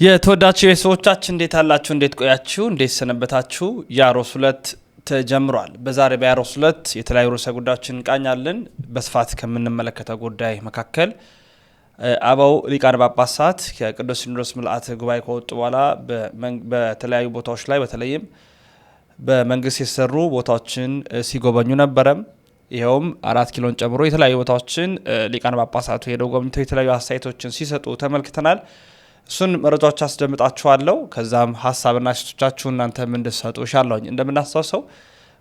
የተወዳችሁ የሰዎቻችን እንዴት አላችሁ እንዴት ቆያችሁ እንዴት ሰነበታችሁ ያሮስ 2 ተጀምሯል በዛሬ በያሮስ 2 የተለያዩ ርዕሰ ጉዳዮችን ቃኛለን በስፋት ከምንመለከተው ጉዳይ መካከል አባው ሊቃነ ጳጳሳት ከቅዱስ ሲኖዶስ ምልአተ ጉባኤ ከወጡ በኋላ በተለያዩ ቦታዎች ላይ በተለይም በመንግስት የሰሩ ቦታዎችን ሲጎበኙ ነበር ይሄውም 4 ኪሎን ጨምሮ የተለያዩ ቦታዎችን ሊቃነ ጳጳሳቱ ሄደው ጎብኝተው የተለያዩ አስተያየቶችን ሲሰጡ ተመልክተናል እሱን መረጃዎች አስደምጣችኋለሁ ከዛም ሐሳብና አስተያየቶቻችሁን እናንተም እንድትሰጡ ሻለውኝ እንደምናስተዋሰው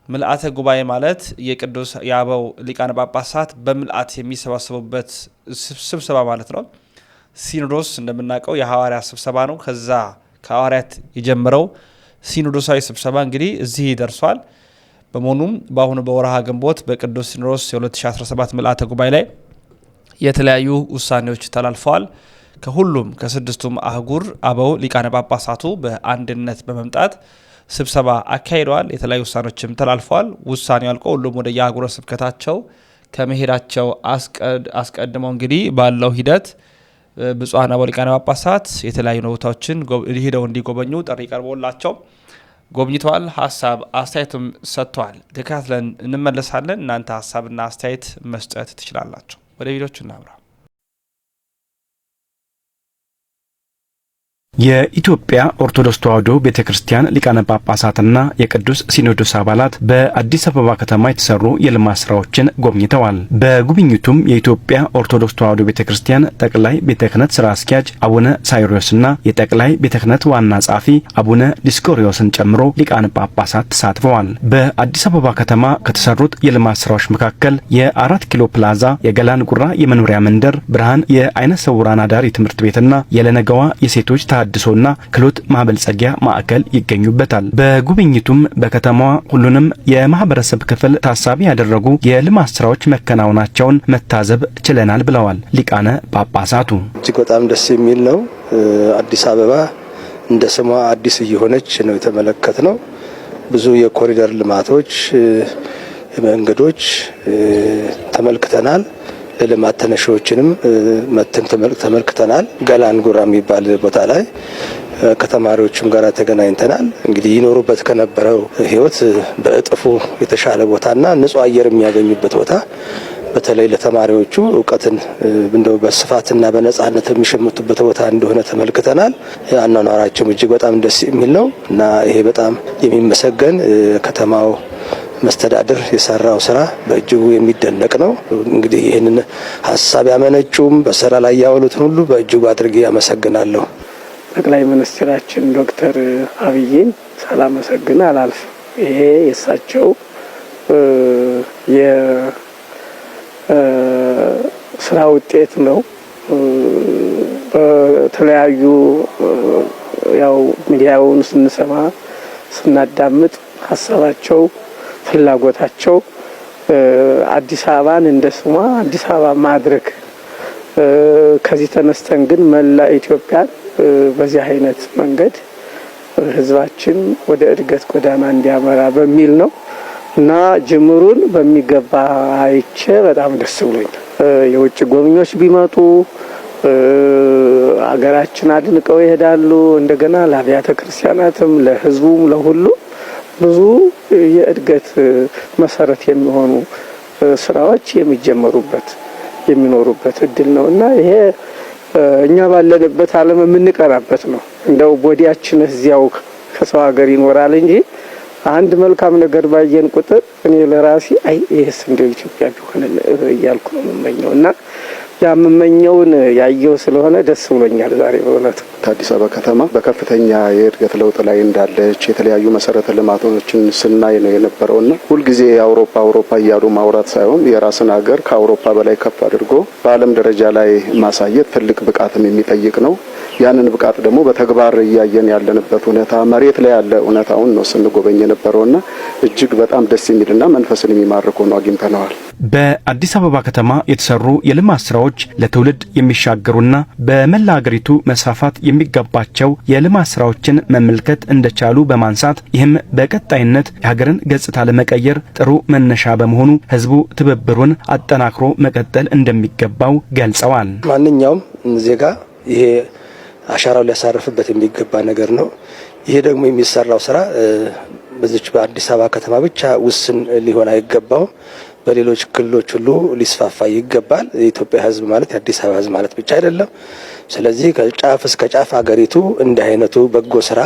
ምልአተ ጉባኤ ማለት የቅዱስ ያባው ሊቃነ ጳጳሳት በምልአት የሚሰባሰቡበት ስብሰባ ማለት ነው ሲኖዶስ እንደምናቀው የሐዋርያ ስብሰባ ነው ከዛ ከሐዋርያት የጀመረው ሲኖዶሳዊ ስብሰባ እንግዲህ እዚህ ይደርሷል በመሆኑም በአሁኑ በወርሃ ግንቦት በቅዱስ ሲኖዶስ የ2017 ምልአተ ጉባኤ ላይ የተለያዩ ውሳኔዎች ተላልፈዋል ከሁሉም ከስድስቱም አህጉር አባው ሊቃነ ጳጳሳቱ በአንድነት በመምጣት ስብሰባ አካሂደዋል የተለያዩ ውሳኔዎችም ተላልፈዋል ውሳኔው አልቆ ሁሉም ወደ የአህጉረ ስብከታቸው ከመሄዳቸው አስቀድመው እንግዲህ ባለው ሂደት ብፁዓን አባው ሊቃነ ጳጳሳት የተለያዩ ቦታዎችን ሄደው እንዲጎበኙ ጥሪ ቀርቦላቸው ጎብኝተዋል ሐሳብ አስተያየትም ሰጥተዋል ተከታትለን እንመለሳለን እናንተ ሐሳብና አስተያየት መስጠት ትችላላችሁ ወደ ቪዲዮቹ እናምራ የኢትዮጵያ ኦርቶዶክስ ተዋሕዶ ቤተክርስቲያን ሊቃነ ጳጳሳትና የቅዱስ ሲኖዶስ አባላት በአዲስ አበባ ከተማ የተሰሩ የልማት ስራዎችን ጎብኝተዋል። በጉብኝቱም የኢትዮጵያ ኦርቶዶክስ ተዋሕዶ ቤተክርስቲያን ጠቅላይ ቤተ ክህነት ስራ አስኪያጅ አቡነ ሳይሮስና የጠቅላይ ቤተ ክህነት ዋና ጸሐፊ አቡነ ዲስቆሪዮስን ጨምሮ ሊቃነ ጳጳሳት ተሳትፈዋል። በአዲስ አበባ ከተማ ከተሰሩት የልማት ስራዎች መካከል የ4 ኪሎ ፕላዛ፣ የገላን ጉራ የመኖሪያ መንደር፣ ብርሃን የአይነ ስውራን አዳሪ ትምህርት ቤትና የለነገዋ የሴቶች አድሶና ክሎት ማበልጸጊያ ማዕከል ይገኙበታል። በጉብኝቱም በከተማዋ ሁሉንም የማህበረሰብ ክፍል ታሳቢ ያደረጉ የልማት ስራዎች መከናወናቸውን መታዘብ ችለናል ብለዋል ሊቃነ ጳጳሳቱ። እጅግ በጣም ደስ የሚል ነው። አዲስ አበባ እንደ ስሟ አዲስ እየሆነች ነው የተመለከትነው። ብዙ የኮሪደር ልማቶች፣ መንገዶች ተመልክተናል። ለልማት ተነሺዎችንም መተን ተመልክተናል። ገላን ጉራ የሚባል ቦታ ላይ ከተማሪዎችም ጋር ተገናኝተናል። እንግዲህ ይኖሩበት ከነበረው ህይወት በእጥፉ የተሻለ ቦታና ንጹህ አየር የሚያገኙበት ቦታ በተለይ ለተማሪዎቹ ዕውቀትን እንደው በስፋትና በነጻነት የሚሸምቱበት ቦታ እንደሆነ ተመልክተናል። አኗኗራቸው እጅግ በጣም ደስ የሚል ነው እና ይሄ በጣም የሚመሰገን ከተማው መስተዳድር የሰራው ስራ በእጅጉ የሚደነቅ ነው። እንግዲህ ይህንን ሐሳብ ያመነጩም በስራ ላይ ያወሉትን ሁሉ በእጅጉ አድርጌ ያመሰግናለሁ። ጠቅላይ ሚኒስትራችን ዶክተር አብይን ሳላመሰግን አላልፍም። ይሄ የእሳቸው የስራ ውጤት ነው። በተለያዩ ያው ሚዲያውን ስንሰማ ስናዳምጥ ሐሳባቸው ፍላጎታቸው አዲስ አበባን እንደ ስሟ አዲስ አበባ ማድረግ ከዚህ ተነስተን ግን መላ ኢትዮጵያን በዚህ አይነት መንገድ ህዝባችን ወደ እድገት ጎዳና እንዲያመራ በሚል ነው እና ጅምሩን በሚገባ አይቼ በጣም ደስ ብሎኛል። የውጭ ጎብኚዎች ቢመጡ አገራችን አድንቀው ይሄዳሉ። እንደገና ለአብያተ ክርስቲያናትም ለህዝቡም ለሁሉ ብዙ የእድገት መሰረት የሚሆኑ ስራዎች የሚጀመሩበት የሚኖሩበት እድል ነውና ይሄ እኛ ባለንበት ዓለም የምንቀራበት ነው። እንደው ቦዲያችን እዚያው ከሰው ሀገር ይኖራል እንጂ አንድ መልካም ነገር ባየን ቁጥር እኔ ለራሴ አይ ይሄስ እንደው ኢትዮጵያ ቢሆን እያልኩ ነው የምመኘውና ያመመኘውን ያየው ስለሆነ ደስ ብሎኛል ዛሬ በእውነት። አዲስ አበባ ከተማ በከፍተኛ የእድገት ለውጥ ላይ እንዳለች የተለያዩ መሰረተ ልማቶችን ስናይ ነው የነበረውና ሁልጊዜ አውሮፓ እያሉ ማውራት ሳይሆን የራስን ሀገር ከአውሮፓ በላይ ከፍ አድርጎ በዓለም ደረጃ ላይ ማሳየት ትልቅ ብቃትም የሚጠይቅ ነው። ያንን ብቃት ደግሞ በተግባር እያየን ያለንበት ሁኔታ መሬት ላይ ያለ እውነታውን ነው ስንጎበኝ የነበረውና እጅግ በጣም ደስ የሚልና መንፈስን የሚማርክ ሆኖ አግኝተነዋል። በአዲስ አበባ ከተማ የተሰሩ የልማት ስራዎች ለትውልድ የሚሻገሩና በመላ ሀገሪቱ መስፋፋት የሚገባቸው የልማት ስራዎችን መመልከት እንደቻሉ በማንሳት ይህም በቀጣይነት የሀገርን ገጽታ ለመቀየር ጥሩ መነሻ በመሆኑ ህዝቡ ትብብሩን አጠናክሮ መቀጠል እንደሚገባው ገልጸዋል። ማንኛውም ዜጋ ይሄ አሻራው ሊያሳርፍበት የሚገባ ነገር ነው። ይሄ ደግሞ የሚሰራው ስራ በዚች በአዲስ አበባ ከተማ ብቻ ውስን ሊሆን አይገባውም። በሌሎች ክልሎች ሁሉ ሊስፋፋ ይገባል። የኢትዮጵያ ሕዝብ ማለት የአዲስ አበባ ሕዝብ ማለት ብቻ አይደለም። ስለዚህ ከጫፍ እስከ ጫፍ አገሪቱ እንዲህ አይነቱ በጎ ስራ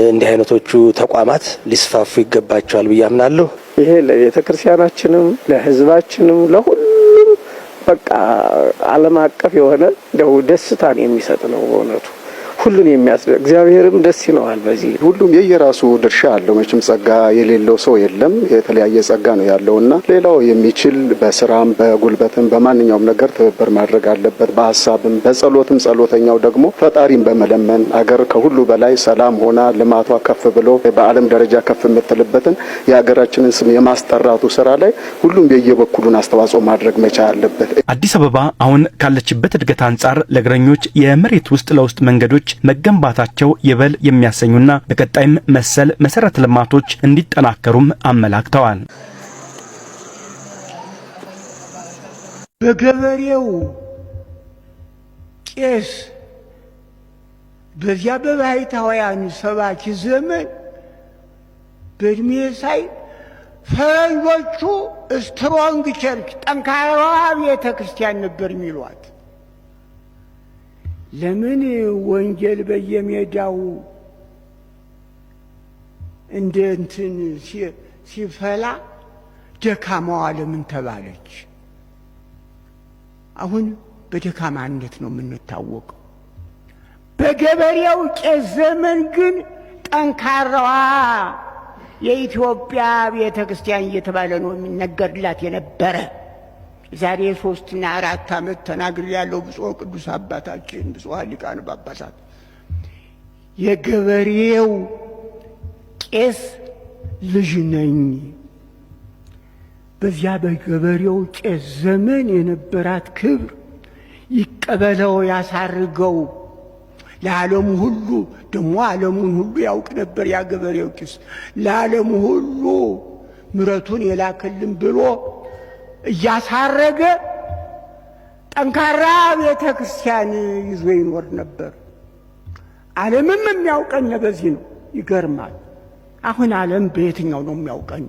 እንዲህ አይነቶቹ ተቋማት ሊስፋፉ ይገባቸዋል ብዬ አምናለሁ። ይሄ ለቤተክርስቲያናችንም ለሕዝባችንም ለሁሉም በቃ ዓለም አቀፍ የሆነ እንደው ደስታን የሚሰጥ ነው በእውነቱ። ሁሉን የሚያስደስት እግዚአብሔርም ደስ ይለዋል። በዚህ ሁሉም የየራሱ ድርሻ አለው። መቼም ጸጋ የሌለው ሰው የለም። የተለያየ ጸጋ ነው ያለውና ሌላው የሚችል በስራም በጉልበትም በማንኛውም ነገር ትብብር ማድረግ አለበት። በሀሳብም በጸሎትም ጸሎተኛው ደግሞ ፈጣሪን በመለመን አገር ከሁሉ በላይ ሰላም ሆና ልማቷ ከፍ ብሎ በዓለም ደረጃ ከፍ የምትልበትን የሀገራችንን ስም የማስጠራቱ ስራ ላይ ሁሉም የየበኩሉን አስተዋጽኦ ማድረግ መቻል አለበት። አዲስ አበባ አሁን ካለችበት እድገት አንጻር ለእግረኞች የመሬት ውስጥ ለውስጥ መንገዶች መገንባታቸው ይበል የሚያሰኙና በቀጣይም መሰል መሰረተ ልማቶች እንዲጠናከሩም አመላክተዋል። በገበሬው ቄስ በዚያ በባሕታውያን ሰባኪ ዘመን በእድሜ ሳይ ፈረንጆቹ ስትሮንግ ቸርች ጠንካራዋ ቤተ ክርስቲያን ነበር የሚሏት። ለምን ወንጌል በየሜዳው እንደ እንትን ሲፈላ ደካማዋ ለምን ተባለች? አሁን በደካማነት ነው የምንታወቀው። በገበሬው ቄስ ዘመን ግን ጠንካራዋ የኢትዮጵያ ቤተ ክርስቲያን እየተባለ ነው የሚነገርላት የነበረ። ዛሬ 3 እና 4 ዓመት ተናግሬ ያለው ብፁዕ ቅዱስ አባታችን ብፁዕ ሊቃነ ጳጳሳት የገበሬው ቄስ ልጅ ነኝ። በዚያ በገበሬው ቄስ ዘመን የነበራት ክብር ይቀበለው ያሳርገው። ለዓለሙ ሁሉ ደግሞ ዓለሙን ሁሉ ያውቅ ነበር ያ ገበሬው ቄስ። ለዓለሙ ሁሉ ምሕረቱን የላከልን ብሎ እያሳረገ ጠንካራ ቤተ ክርስቲያን ይዞ ይኖር ነበር። ዓለምም የሚያውቀን በዚህ ነው። ይገርማል። አሁን ዓለም በየትኛው ነው የሚያውቀን?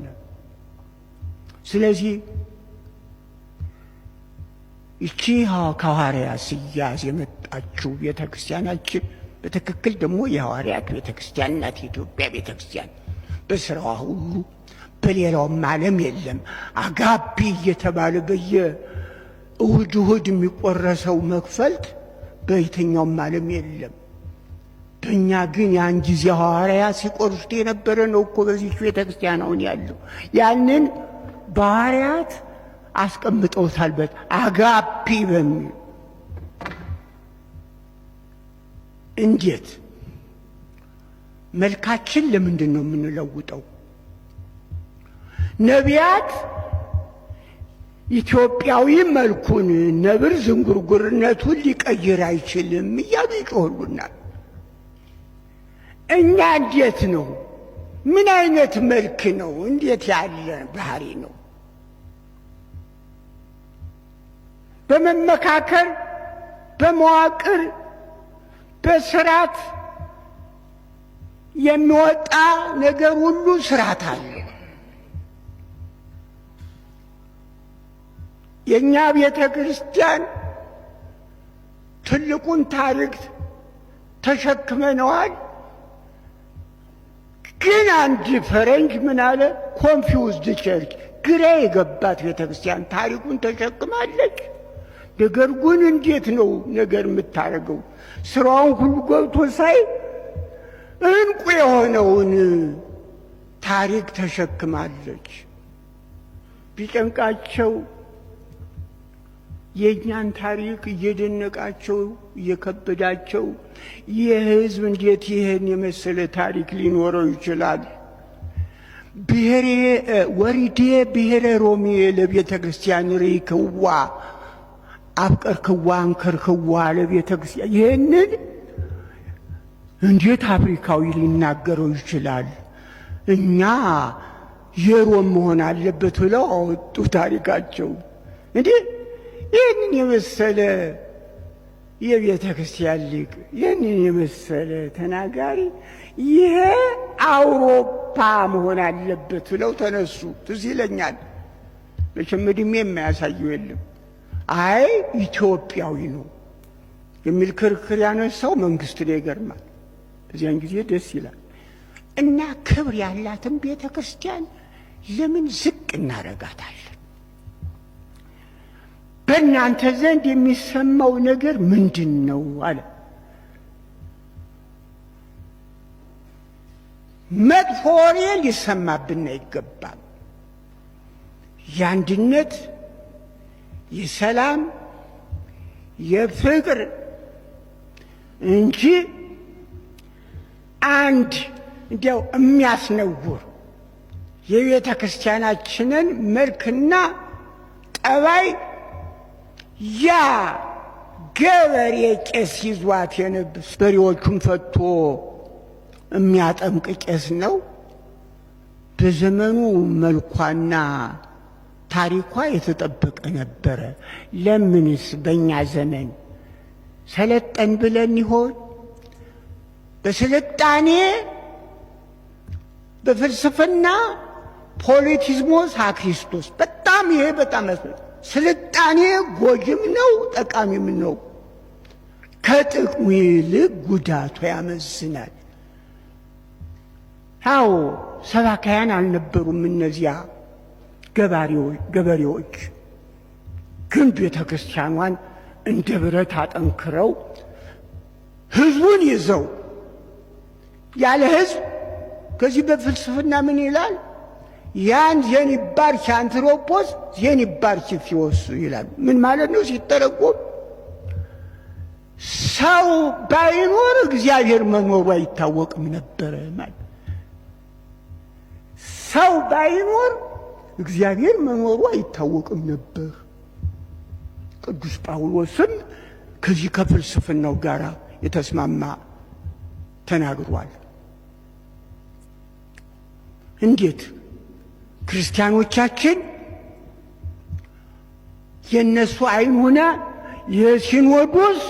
ስለዚህ ይቺ ከሐዋርያት ሲያዝ የመጣችው ቤተ ክርስቲያናችን በትክክል ደግሞ የሐዋርያት ቤተ ክርስቲያን ናት። የኢትዮጵያ ቤተ ክርስቲያን በስራዋ ሁሉ በሌላውም ዓለም የለም። አጋቢ እየተባለ በየእሁድ እሁድ የሚቆረሰው መክፈልት በየትኛውም ዓለም የለም። በእኛ ግን ያን ጊዜ ሐዋርያት ሲቆርሱት የነበረ ነው እኮ በዚህ ቤተ ክርስቲያን አሁን ያለው። ያንን በሐዋርያት አስቀምጠውታል አጋቢ በሚል። እንዴት መልካችን ለምንድን ነው የምንለውጠው? ነቢያት ኢትዮጵያዊ መልኩን ነብር ዝንጉርጉርነቱን ሊቀይር አይችልም እያሉ ይጮህሉናል። እኛ እንዴት ነው? ምን አይነት መልክ ነው? እንዴት ያለ ባህሪ ነው? በመመካከር በመዋቅር በስርዓት የሚወጣ ነገር ሁሉ ስርዓት አለ። የኛ ቤተ ክርስቲያን ትልቁን ታሪክ ተሸክመነዋል። ግን አንድ ፈረንጅ ምን አለ? ኮንፊውዝድ ቸርች፣ ግራ የገባት ቤተ ክርስቲያን ታሪኩን ተሸክማለች። ነገር ግን እንዴት ነው ነገር የምታደርገው? ስራውን ሁሉ ገብቶ ሳይ እንቁ የሆነውን ታሪክ ተሸክማለች። ቢጨንቃቸው የእኛን ታሪክ እየደነቃቸው እየከበዳቸው ይህ ሕዝብ እንዴት ይህን የመሰለ ታሪክ ሊኖረው ይችላል? ወሪዴ ብሔረ ሮሜ ለቤተ ክርስቲያን ርኢክዋ አፍቀርክዋ አንከርክዋ ለቤተ ክርስቲያን። ይህንን እንዴት አፍሪካዊ ሊናገረው ይችላል? እኛ የሮም መሆን አለበት ብለው አወጡ ታሪካቸው። እንዴ ይህንን የመሰለ የቤተ ክርስቲያን ሊቅ ይህንን የመሰለ ተናጋሪ ይሄ አውሮፓ መሆን አለበት ብለው ተነሱ። ትዝ ይለኛል። መቼም ዕድሜ የማያሳየው የለም። አይ ኢትዮጵያዊ ነው የሚል ክርክር ያነሳው መንግስት ነው። ይገርማል። እዚያን ጊዜ ደስ ይላል። እና ክብር ያላትን ቤተ ክርስቲያን ለምን ዝቅ እናረጋታለን? በእናንተ ዘንድ የሚሰማው ነገር ምንድን ነው አለ። መጥፎ ወሬ ሊሰማብን አይገባም። የአንድነት፣ የሰላም፣ የፍቅር እንጂ አንድ እንዲያው የሚያስነውር የቤተ ክርስቲያናችንን መልክና ጠባይ ያ ገበሬ ቄስ ይዟት የነብስ በሬዎቹን ፈቶ የሚያጠምቅ ቄስ ነው። በዘመኑ መልኳና ታሪኳ የተጠበቀ ነበረ። ለምንስ በእኛ ዘመን ሰለጠን ብለን ይሆን? በስልጣኔ በፍልስፍና ፖለቲዝሞስ አክሪስቶስ በጣም ይሄ በጣም ስልጣኔ ጎጅም ነው ጠቃሚም ነው። ከጥቅሙ ይልቅ ጉዳቱ ያመዝናል። አዎ ሰባካያን አልነበሩም እነዚያ ገበሬዎች፣ ግን ቤተ ክርስቲያኗን እንደ ብረት አጠንክረው ህዝቡን ይዘው ያለ ህዝብ ከዚህ በፍልስፍና ምን ይላል? ያን ዜኒባርች አንትሮፖስ ዜኒባርች ፊዎስ ይላል። ምን ማለት ነው ሲተረጎም? ሰው ባይኖር እግዚአብሔር መኖሩ አይታወቅም ነበረ ማለት። ሰው ባይኖር እግዚአብሔር መኖሩ አይታወቅም ነበር። ቅዱስ ጳውሎስም ከዚህ ከፍልስፍናው ጋር የተስማማ ተናግሯል። እንዴት ክርስቲያኖቻችን የነሱ አይን ሆነ የሲኖዶስ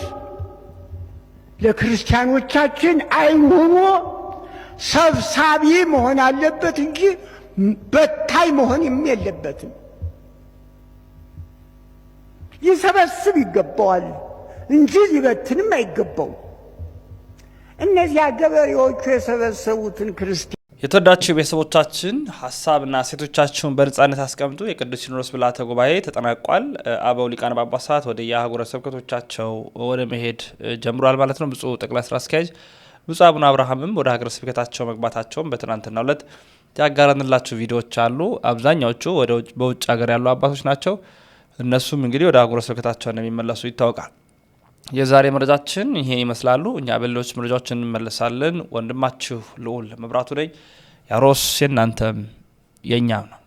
ለክርስቲያኖቻችን አይን ሆኖ ሰብሳቢ መሆን አለበት እንጂ በታይ መሆን የለበትም። ይሰበስብ ይገባዋል እንጂ ሊበትንም አይገባው። እነዚያ ገበሬዎቹ የሰበሰቡትን ክርስቲያን የተወዳችሁ ቤተሰቦቻችን ሀሳብና ሴቶቻችሁን በነጻነት አስቀምጡ። የቅዱስ ሲኖዶስ ምልዓተ ጉባኤ ተጠናቋል። አበው ሊቃነ ጳጳሳት ወደ የአህጉረ ስብከቶቻቸው ወደ መሄድ ጀምሯል ማለት ነው። ብፁዕ ጠቅላይ ስራ አስኪያጅ ብፁዕ አቡነ አብርሃምም ወደ ሀገረ ስብከታቸው መግባታቸውን በትናንትናው ዕለት ያጋራንላችሁ ቪዲዮዎች አሉ። አብዛኛዎቹ በውጭ ሀገር ያሉ አባቶች ናቸው። እነሱም እንግዲህ ወደ ሀገረ ስብከታቸው እንደሚመለሱ ይታወቃል። የዛሬ መረጃችን ይሄ ይመስላሉ። እኛ በሌሎች መረጃዎች እንመለሳለን። ወንድማችሁ ልዑል መብራቱ ነኝ። ያሮስ የእናንተም የእኛም ነው።